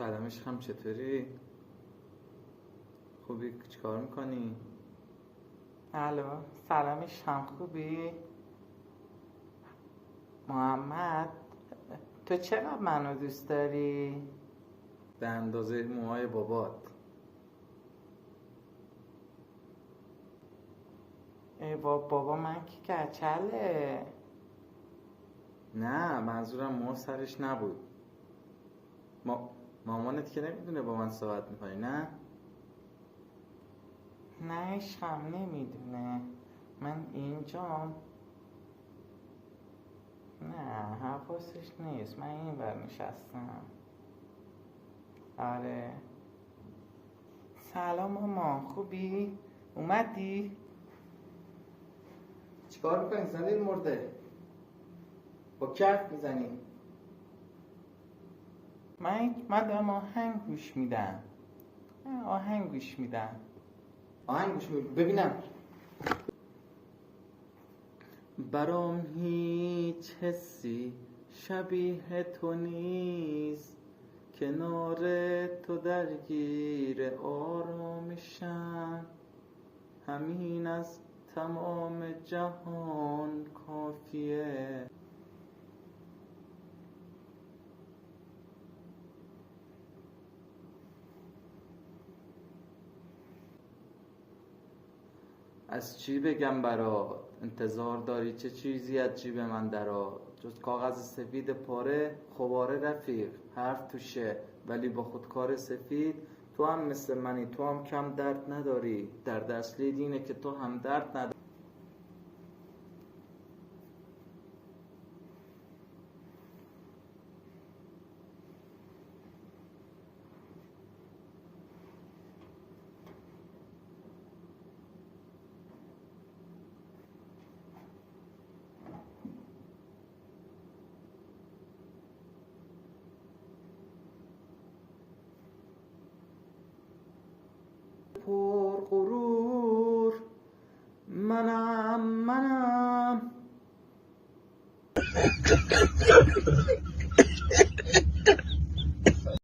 سلام عشقم، چطوری؟ خوبی؟ چیکار میکنی؟ الو، سلام عشقم، خوبی؟ محمد، تو چقدر منو دوست داری؟ به اندازه موهای بابات. ای بابا من که کچله. نه، منظورم موها سرش نبود. مامانت که نمیدونه با من صحبت میکنی، نه؟ نه عشقم، نمیدونه من اینجام. نه حواسش نیست، من این ور نشستم. آره. سلام مامان، خوبی؟ اومدی؟ چیکار میکنی؟ زلیل مرده با کف میزنی؟ من دارم آهنگ گوش میدم. آهنگ گوش میدم. آهنگ گوش میدی؟ ببینم. برام هیچ حسی شبیه تو نیست، کنار تو درگیر آرامشم، همین از تمام جهان کافیه. از چی بگم برات؟ انتظار داری چه چیزی از جیب من درات؟ جز کاغذ سفید پاره خباره رفیق، حرف توشه ولی با خودکار سفید. تو هم مثل منی، تو هم کم درد نداری، درد اصلی اینه که تو هم درد نداری. پر غرور منم